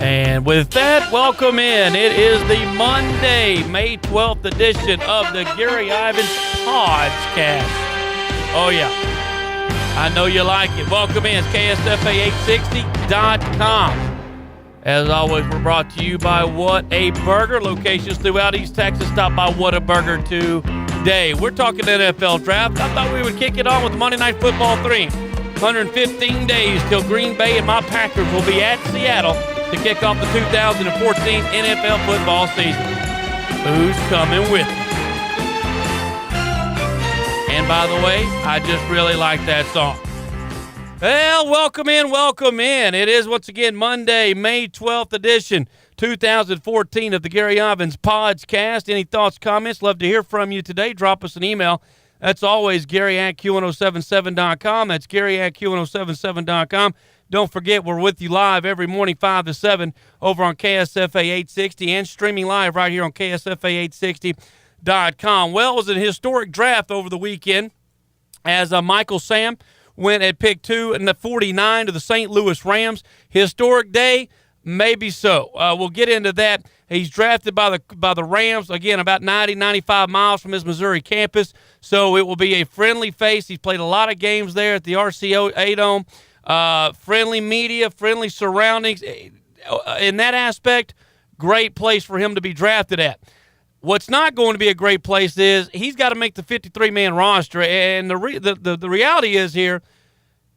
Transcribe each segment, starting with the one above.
And with that, welcome in. It is the Monday, May 12th edition of the Gary Ivins podcast. Oh, yeah. I know you like it. Welcome in. It's KSFA860.com. As always, we're brought to you by What a Burger. Locations throughout East Texas. Stop by What a Burger today. We're talking NFL draft. I thought we would kick it on with Monday Night Football 3. 115 days till Green Bay and my Packers will be at Seattle to kick off the 2014 NFL football season. Who's coming with me? And by the way, I just really like that song. Well, welcome in, welcome in. It is once again Monday, May 12th edition, 2014 of the Gary Ivins podcast. Any thoughts, comments? Love to hear from you today. Drop us an email. That's always Gary at Q1077.com. That's Gary at Q1077.com. Don't forget, we're with you live every morning, 5 to 7, over on KSFA 860 and streaming live right here on KSFA860.com. Well, it was an historic draft over the weekend as Michael Sam went at pick 2 and the 49 to the St. Louis Rams. Historic day? Maybe so. We'll get into that. He's drafted by the Rams, again, about 90, 95 miles from his Missouri campus, so it will be a friendly face. He's played a lot of games there at the RCA Dome. Friendly media, friendly surroundings. In that aspect, great place for him to be drafted at. What's not going to be a great place is he's got to make the 53-man roster, and the reality is here,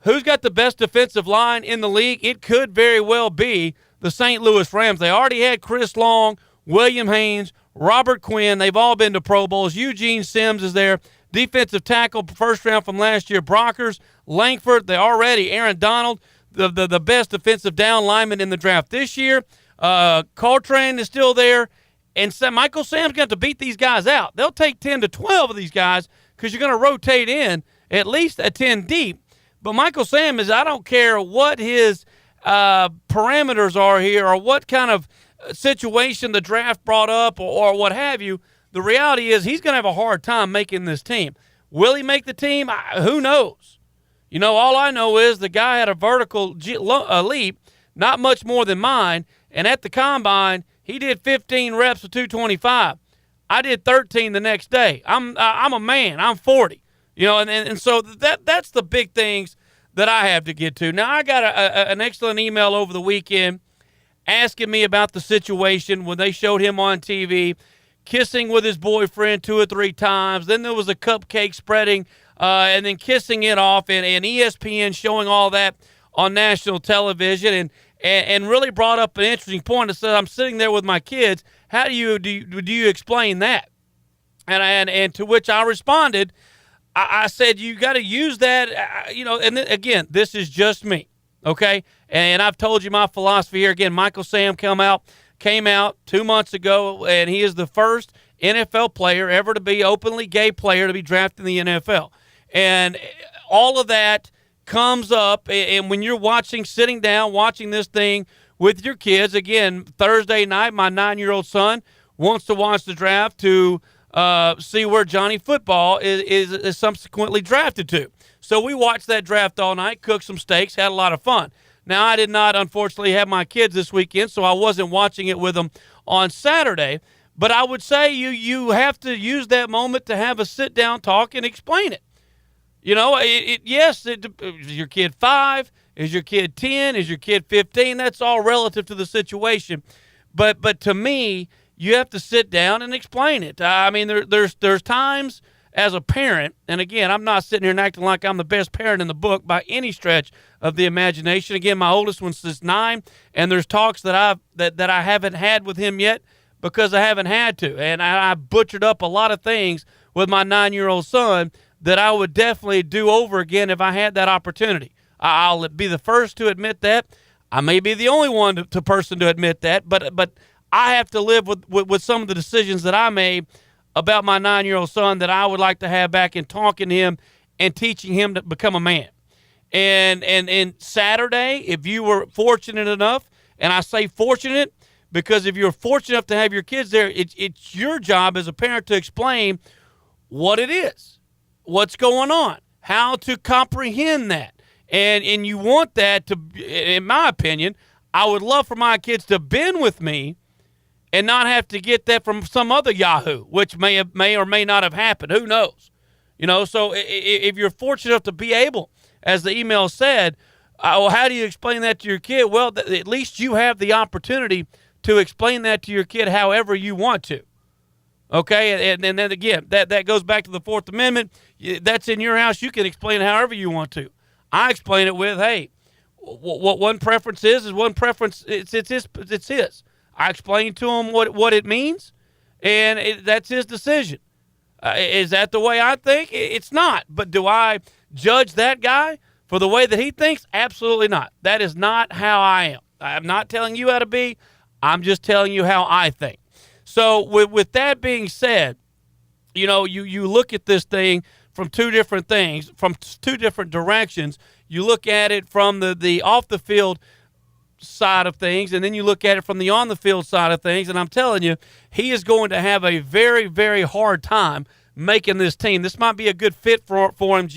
who's got the best defensive line in the league? It could very well be the St. Louis Rams. They already had Chris Long, William Haynes, Robert Quinn. They've all been to Pro Bowls. Eugene Sims is there. Defensive tackle, first round from last year, Brockers, Langford. They already, Aaron Donald, the best defensive down lineman in the draft this year. Coltrane is still there. And Michael Sam's going to beat these guys out. They'll take 10 to 12 of these guys because you're going to rotate in at least a 10 deep. But Michael Sam is, I don't care what his parameters are here or what kind of situation the draft brought up or what have you. The reality is he's going to have a hard time making this team. Will he make the team? Who knows? You know, all I know is the guy had a vertical leap, not much more than mine, and at the combine, he did 15 reps of 225. I did 13 the next day. I'm a man. I'm 40. You know, and so that's the big things that I have to get to. Now, I got an excellent email over the weekend asking me about the situation when they showed him on TV kissing with his boyfriend 2 or 3 times. Then there was a cupcake spreading and then kissing it off, and ESPN showing all that on national television and really brought up an interesting point. I said, I'm sitting there with my kids. How do you explain that? And to which I responded, I said, you got to use that, you know, and then, again, this is just me, okay? And I've told you my philosophy here. Again, Michael Sam came out 2 months ago, and he is the first NFL player ever to be openly gay player to be drafted in the NFL. And all of that comes up, and when you're sitting down, watching this thing with your kids, again, Thursday night, my 9-year-old son wants to watch the draft to see where Johnny Football is subsequently drafted to. So we watched that draft all night, cooked some steaks, had a lot of fun. Now, I did not, unfortunately, have my kids this weekend, so I wasn't watching it with them on Saturday. But I would say you have to use that moment to have a sit-down talk and explain it. You know, yes, is your kid 5? Is your kid 10? Is your kid 15? That's all relative to the situation. But to me, you have to sit down and explain it. I mean, there's times as a parent, and again, I'm not sitting here and acting like I'm the best parent in the book by any stretch of the imagination. Again, my oldest one's just 9, and there's talks that I haven't had with him yet because I haven't had to. And I butchered up a lot of things with my 9-year-old son that I would definitely do over again if I had that opportunity. I'll be the first to admit that. I may be the only person to admit that, but I have to live with some of the decisions that I made about my 9-year-old son that I would like to have back in talking to him and teaching him to become a man. And Saturday, if you were fortunate enough, and I say fortunate because if you're fortunate enough to have your kids there, it's your job as a parent to explain what it is, what's going on, how to comprehend that. And you want that to, in my opinion, I would love for my kids to been with me and not have to get that from some other Yahoo, which may or may not have happened. Who knows? So if you're fortunate enough to be able, as the email said, well, how do you explain that to your kid? Well, at least you have the opportunity to explain that to your kid however you want to. Okay, and then again, that goes back to the Fourth Amendment. That's in your house. You can explain it however you want to. I explain it with, hey, what one preference is one preference. It's his. I explain to him what it means, and that's his decision. Is that the way I think? It's not. But do I judge that guy for the way that he thinks? Absolutely not. That is not how I am. I'm not telling you how to be. I'm just telling you how I think. So with that being said, you look at this thing from two different things, from two different directions. You look at it from the off the field side of things, and then you look at it from the on the field side of things, and I'm telling you, he is going to have a very, very hard time making this team. This might be a good fit for him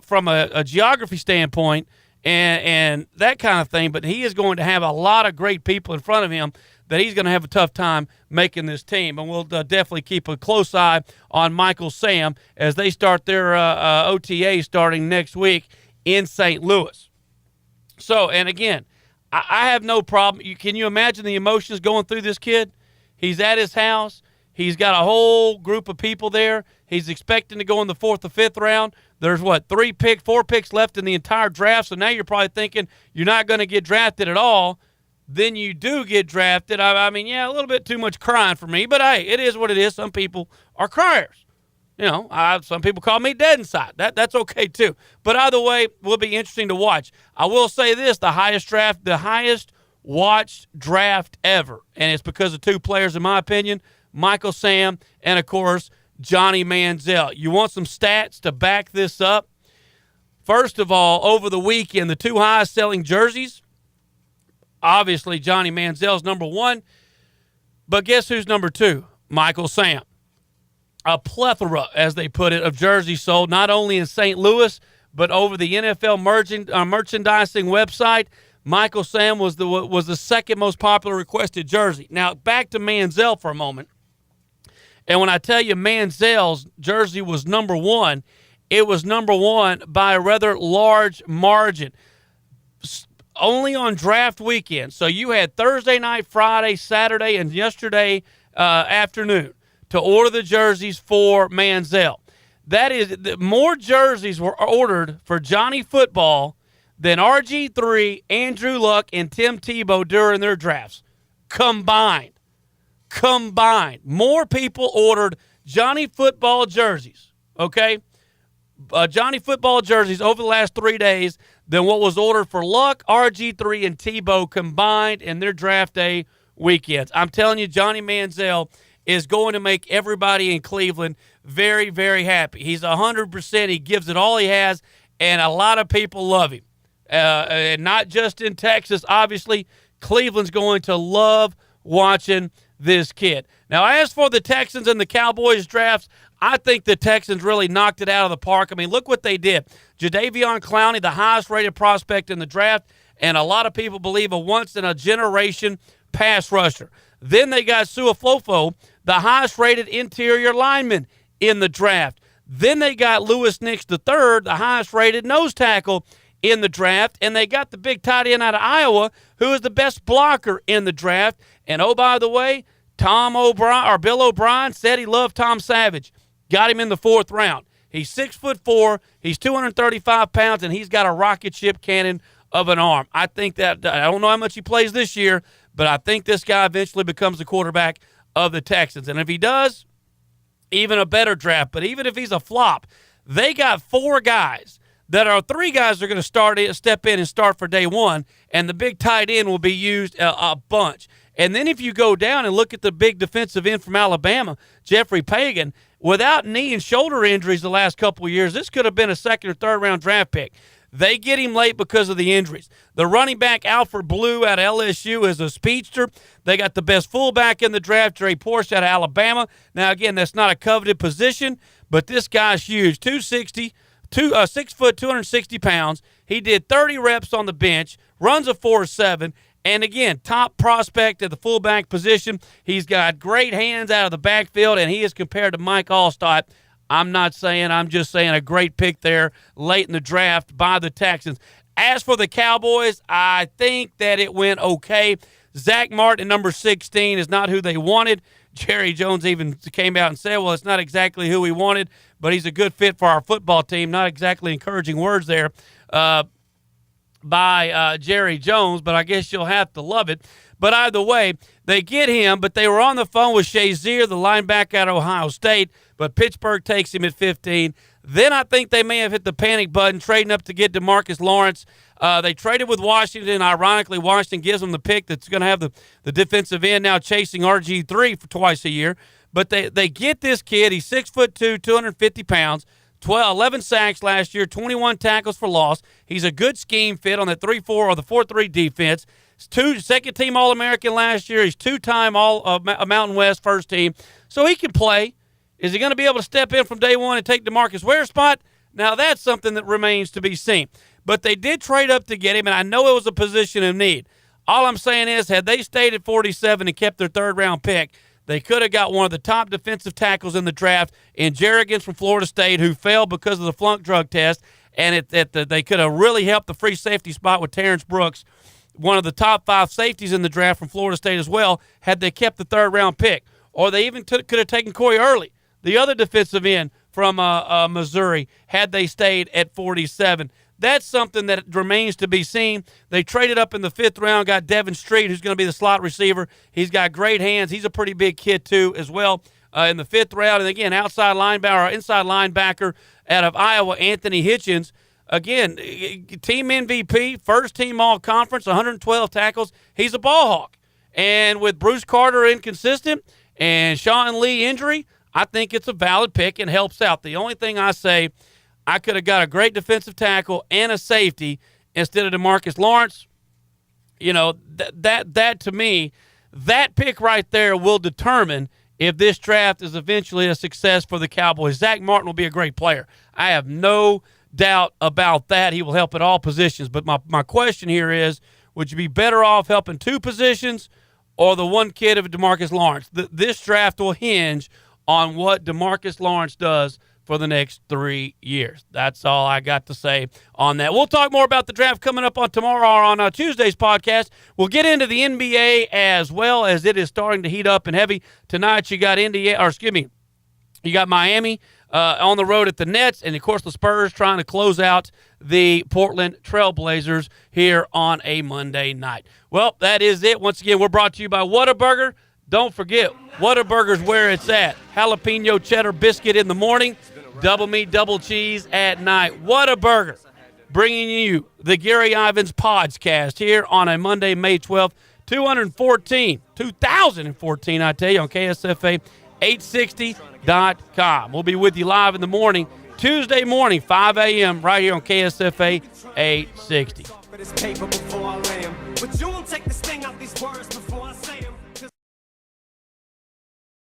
from a geography standpoint and that kind of thing, but he is going to have a lot of great people in front of him that he's going to have a tough time making this team. And we'll definitely keep a close eye on Michael Sam as they start their OTA starting next week in St. Louis. So, and again, I have no problem. Can you imagine the emotions going through this kid? He's at his house. He's got a whole group of people there. He's expecting to go in the 4th or 5th round. There's, 4 picks left in the entire draft. So now you're probably thinking you're not going to get drafted at all. Then you do get drafted. I mean, yeah, a little bit too much crying for me. But, hey, it is what it is. Some people are criers. Some people call me dead inside. That's okay too. But either way, will be interesting to watch. I will say this: the highest watched draft ever, and it's because of two players, in my opinion, Michael Sam and of course Johnny Manziel. You want some stats to back this up? First of all, over the weekend, the two highest selling jerseys. Obviously, Johnny Manziel's number one, but guess who's number two? Michael Sam. A plethora, as they put it, of jerseys sold, not only in St. Louis, but over the NFL merchandising website. Michael Sam was the second most popular requested jersey. Now, back to Manziel for a moment. And when I tell you Manziel's jersey was number one, it was number one by a rather large margin. Only on draft weekend. So you had Thursday night, Friday, Saturday, and yesterday afternoon to order the jerseys for Manziel. That is, more jerseys were ordered for Johnny Football than RG3, Andrew Luck, and Tim Tebow during their drafts. Combined. More people ordered Johnny Football jerseys, okay? Johnny Football jerseys over the last 3 days than what was ordered for Luck, RG3, and Tebow combined in their draft day weekends. I'm telling you, Johnny Manziel is going to make everybody in Cleveland very, very happy. He's 100%. He gives it all he has, and a lot of people love him. And not just in Texas, obviously. Cleveland's going to love watching this kid. Now, as for the Texans and the Cowboys drafts, I think the Texans really knocked it out of the park. I mean, look what they did. Jadeveon Clowney, the highest-rated prospect in the draft, and a lot of people believe a once-in-a-generation pass rusher. Then they got Su'a-Fofo, the highest-rated interior lineman in the draft. Then they got Louis Nix III, the highest-rated nose tackle in the draft. And they got the big tight end out of Iowa, who is the best blocker in the draft. And, oh, by the way, Bill O'Brien said he loved Tom Savage. Got him in the 4th round. He's 6'4", he's 235 pounds, and he's got a rocket ship cannon of an arm. I think that, I don't know how much he plays this year, but I think this guy eventually becomes the quarterback of the Texans. And if he does, even a better draft. But even if he's a flop, they got 4 guys that are 3 guys that are going to step in and start for day one, and the big tight end will be used a bunch. And then if you go down and look at the big defensive end from Alabama, Jeffrey Pagan, without knee and shoulder injuries the last couple of years, this could have been a 2nd or 3rd round draft pick. They get him late because of the injuries. The running back, Alfred Blue out of LSU, is a speedster. They got the best fullback in the draft, Trey Porsche out of Alabama. Now, again, that's not a coveted position, but this guy's huge. 260, 6 foot, 260 pounds. He did 30 reps on the bench, runs a 4.7. And again, top prospect at the fullback position. He's got great hands out of the backfield, and he is compared to Mike Allstott. I'm just saying a great pick there late in the draft by the Texans. As for the Cowboys, I think that it went okay. Zach Martin, number 16, is not who they wanted. Jerry Jones even came out and said, well, it's not exactly who we wanted, but he's a good fit for our football team. Not exactly encouraging words there by Jerry Jones, but I guess you'll have to love it. But either way, they get him, but they were on the phone with Shazier, the linebacker out of Ohio State, but Pittsburgh takes him at 15. Then I think they may have hit the panic button, trading up to get DeMarcus Lawrence. They traded with Washington. Ironically, Washington gives them the pick that's going to have the defensive end now chasing RG3 for twice a year. But they get this kid. He's 6'2", 250 pounds. 11 sacks last year, 21 tackles for loss. He's a good scheme fit on the 3-4 or the 4-3 defense. Second-team All-American last year. He's two-time Mountain West first team. So he can play. Is he going to be able to step in from day one and take DeMarcus Ware's spot? Now, that's something that remains to be seen. But they did trade up to get him, and I know it was a position of need. All I'm saying is, had they stayed at 47 and kept their third-round pick, they could have got one of the top defensive tackles in the draft in Jerrigan from Florida State, who failed because of the flunk drug test, and they could have really helped the free safety spot with Terrence Brooks, one of the top 5 safeties in the draft from Florida State as well, had they kept the third-round pick. Or they even could have taken Corey Early, the other defensive end from Missouri, had they stayed at 47. That's something that remains to be seen. They traded up in the 5th round, got Devin Street, who's going to be the slot receiver. He's got great hands. He's a pretty big kid, too, as well, in the 5th round. And, again, inside linebacker out of Iowa, Anthony Hitchens. Again, team MVP, first-team all-conference, 112 tackles. He's a ball hawk. And with Bruce Carter inconsistent and Sean Lee injury, I think it's a valid pick and helps out. The only thing I say, I could have got a great defensive tackle and a safety instead of DeMarcus Lawrence. You know, that to me, that pick right there will determine if this draft is eventually a success for the Cowboys. Zach Martin will be a great player. I have no doubt about that. He will help at all positions. But my question here is, would you be better off helping 2 positions or the one kid of DeMarcus Lawrence? This draft will hinge on what DeMarcus Lawrence does for the next 3 years. That's all I got to say on that. We'll talk more about the draft coming up on tomorrow or on Tuesday's podcast. We'll get into the NBA as well, as it is starting to heat up and heavy. Tonight you got you got Miami on the road at the Nets, and of course the Spurs trying to close out the Portland Trailblazers here on a Monday night. Well, that is it. Once again, we're brought to you by Whataburger. Don't forget, Whataburger's where it's at. Jalapeno cheddar biscuit in the morning, double meat, double cheese at night. Whataburger, bringing you the Gary Ivins podcast here on a Monday, May 12th, 2014, I tell you, on KSFA 860.com. We'll be with you live in the morning, Tuesday morning, 5 a.m., right here on KSFA 860. But it's paper before I lay 'em. But you won't take the sting out these words.